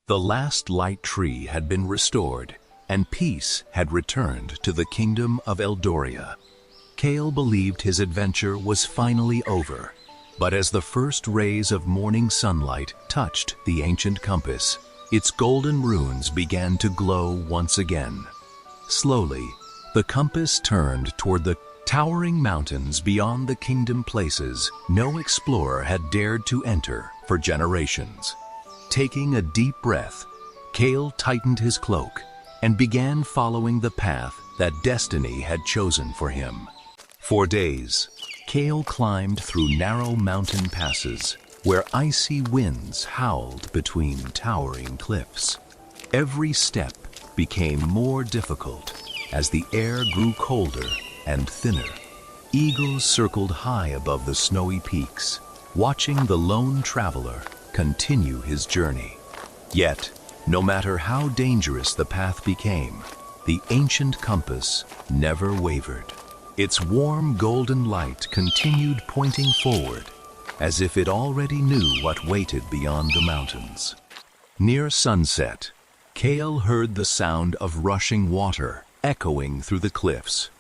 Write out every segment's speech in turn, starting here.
The last light tree had been restored, and peace had returned to the kingdom of Eldoria. Kael believed his adventure was finally over, but as the first rays of morning sunlight touched the ancient compass, its golden runes began to glow once again. Slowly, the compass turned toward the towering mountains beyond the kingdom, places no explorer had dared to enter for generations. Taking a deep breath, Kael tightened his cloak and began following the path that destiny had chosen for him. For days, Kael climbed through narrow mountain passes where icy winds howled between towering cliffs. Every step became more difficult as the air grew colder and thinner. Eagles circled high above the snowy peaks, watching the lone traveler continue his journey. Yet, no matter how dangerous the path became, the ancient compass never wavered. Its warm golden light continued pointing forward, as if it already knew what waited beyond the mountains. Near sunset, Kael heard the sound of rushing water echoing through the cliffs.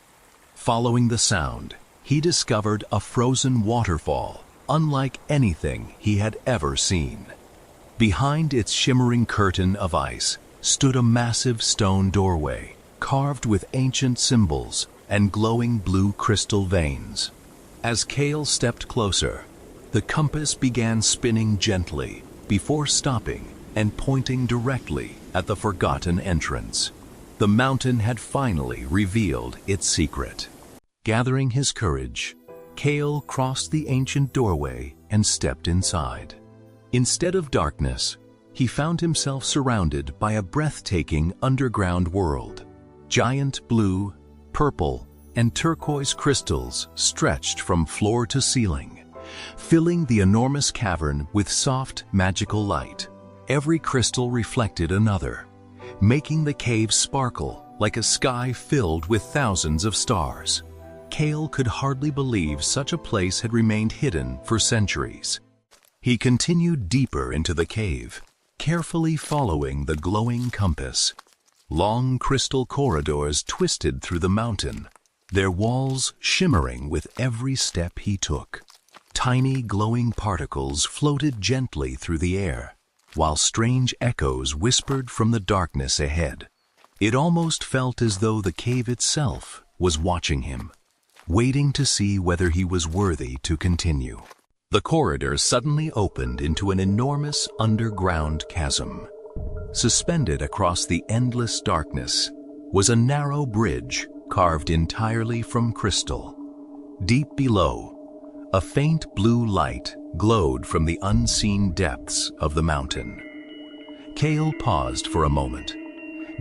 Following the sound, he discovered a frozen waterfall, unlike anything he had ever seen. Behind its shimmering curtain of ice stood a massive stone doorway, carved with ancient symbols and glowing blue crystal veins. As Kael stepped closer, the compass began spinning gently before stopping and pointing directly at the forgotten entrance. The mountain had finally revealed its secret. Gathering his courage, Kael crossed the ancient doorway and stepped inside. Instead of darkness, he found himself surrounded by a breathtaking underground world. Giant blue, purple, and turquoise crystals stretched from floor to ceiling, filling the enormous cavern with soft, magical light. Every crystal reflected another, making the cave sparkle like a sky filled with thousands of stars. Kael could hardly believe such a place had remained hidden for centuries. He continued deeper into the cave, carefully following the glowing compass. Long crystal corridors twisted through the mountain, their walls shimmering with every step he took. Tiny glowing particles floated gently through the air, while strange echoes whispered from the darkness ahead. It almost felt as though the cave itself was watching him, waiting to see whether he was worthy to continue. The corridor suddenly opened into an enormous underground chasm. Suspended across the endless darkness was a narrow bridge carved entirely from crystal. Deep below, a faint blue light glowed from the unseen depths of the mountain. Kael paused for a moment,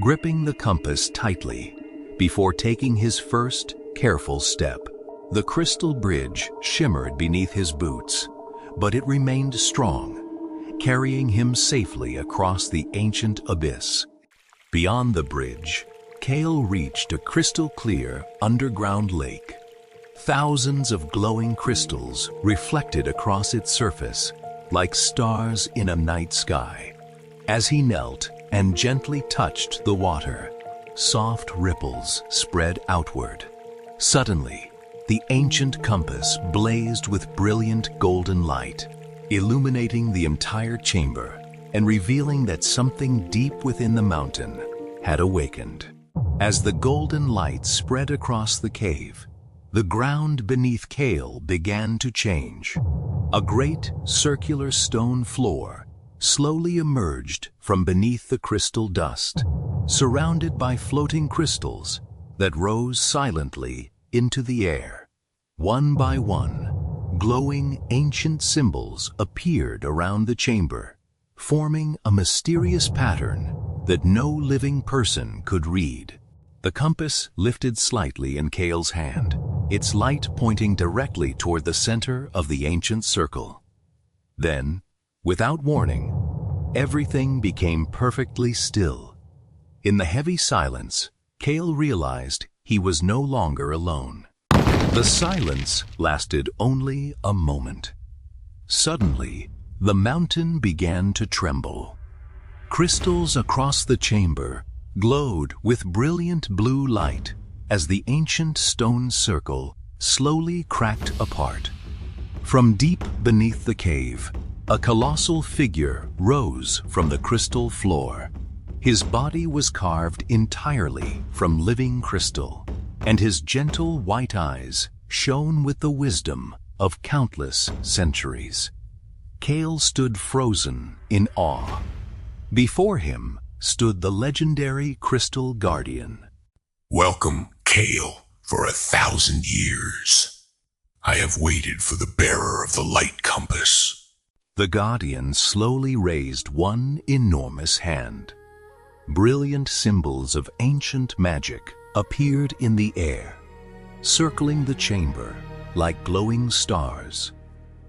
gripping the compass tightly before taking his first careful step. The crystal bridge shimmered beneath his boots, but it remained strong, carrying him safely across the ancient abyss. Beyond the bridge, Kael reached a crystal-clear underground lake. Thousands of glowing crystals reflected across its surface like stars in a night sky. As he knelt and gently touched the water, soft ripples spread outward. Suddenly, the ancient compass blazed with brilliant golden light, illuminating the entire chamber and revealing that something deep within the mountain had awakened. As the golden light spread across the cave, the ground beneath Kael began to change. A great circular stone floor slowly emerged from beneath the crystal dust, surrounded by floating crystals that rose silently into the air. One by one, glowing ancient symbols appeared around the chamber, forming a mysterious pattern that no living person could read. The compass lifted slightly in Kael's hand, its light pointing directly toward the center of the ancient circle. Then, without warning, everything became perfectly still. In the heavy silence, Kael realized he was no longer alone. The silence lasted only a moment. Suddenly, the mountain began to tremble. Crystals across the chamber glowed with brilliant blue light as the ancient stone circle slowly cracked apart. From deep beneath the cave, a colossal figure rose from the crystal floor. His body was carved entirely from living crystal, and his gentle white eyes shone with the wisdom of countless centuries. Kael stood frozen in awe. Before him stood the legendary Crystal Guardian. Welcome, Kael, for 1,000 years. I have waited for the bearer of the light compass. The Guardian slowly raised one enormous hand. Brilliant symbols of ancient magic appeared in the air, circling the chamber like glowing stars.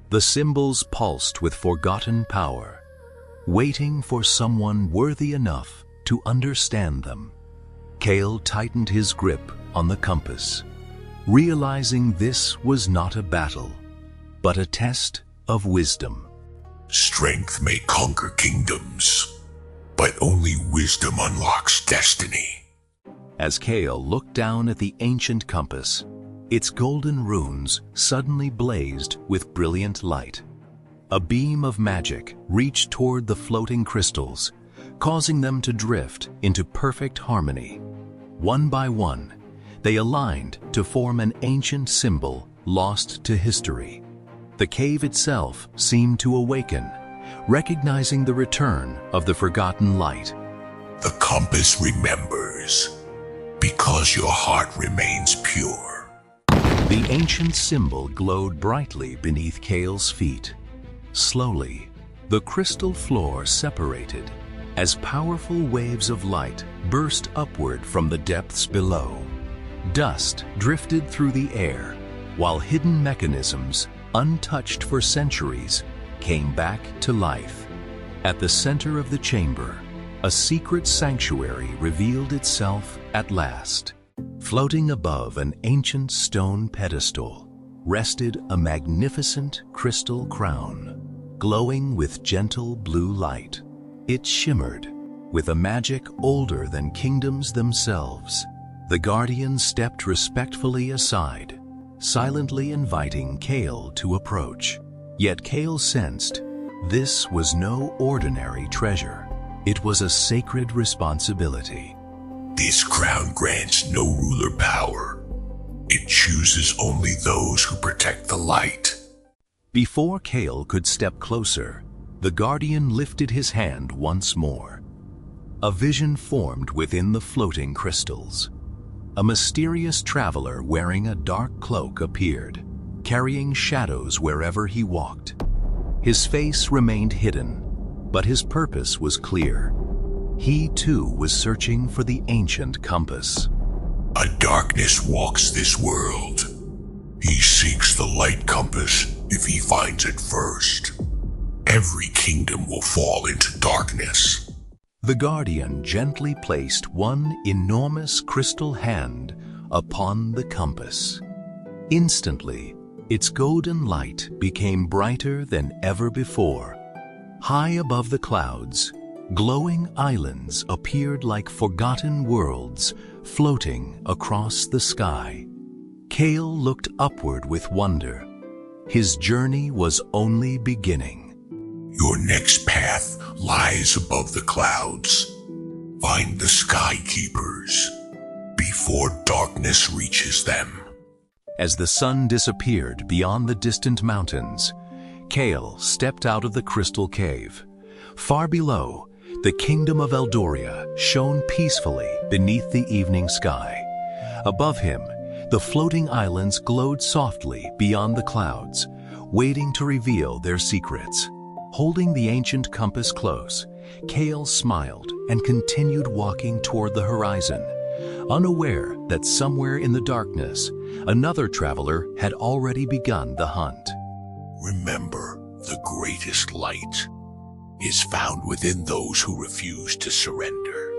The symbols pulsed with forgotten power, waiting for someone worthy enough to understand them. Kael tightened his grip on the compass, realizing this was not a battle, but a test of wisdom. Strength may conquer kingdoms, but only wisdom unlocks destiny. As Kael looked down at the ancient compass, its golden runes suddenly blazed with brilliant light. A beam of magic reached toward the floating crystals, causing them to drift into perfect harmony. One by one, they aligned to form an ancient symbol lost to history. The cave itself seemed to awaken, recognizing the return of the forgotten light. The compass remembers, because your heart remains pure. The ancient symbol glowed brightly beneath Kael's feet. Slowly, the crystal floor separated as powerful waves of light burst upward from the depths below. Dust drifted through the air, while hidden mechanisms, untouched for centuries, came back to life. At the center of the chamber, a secret sanctuary revealed itself at last. Floating above an ancient stone pedestal rested a magnificent crystal crown, glowing with gentle blue light. It shimmered with a magic older than kingdoms themselves. The Guardian stepped respectfully aside, silently inviting Kael to approach. Yet Kael sensed this was no ordinary treasure. It was a sacred responsibility. This crown grants no ruler power. It chooses only those who protect the light. Before Kael could step closer, the Guardian lifted his hand once more. A vision formed within the floating crystals. A mysterious traveler wearing a dark cloak appeared, carrying shadows wherever he walked. His face remained hidden, but his purpose was clear. He too was searching for the ancient compass. A darkness walks this world. He seeks the light compass if he finds it first. Every kingdom will fall into darkness. The Guardian gently placed one enormous crystal hand upon the compass. Instantly, its golden light became brighter than ever before. High above the clouds, glowing islands appeared like forgotten worlds floating across the sky. Kael looked upward with wonder. His journey was only beginning. Your next path lies above the clouds. Find the Sky Keepers before darkness reaches them. As the sun disappeared beyond the distant mountains, Kael stepped out of the crystal cave. Far below, the kingdom of Eldoria shone peacefully beneath the evening sky. Above him, the floating islands glowed softly beyond the clouds, waiting to reveal their secrets. Holding the ancient compass close, Kael smiled and continued walking toward the horizon, unaware that somewhere in the darkness, another traveler had already begun the hunt. Remember, the greatest light is found within those who refuse to surrender.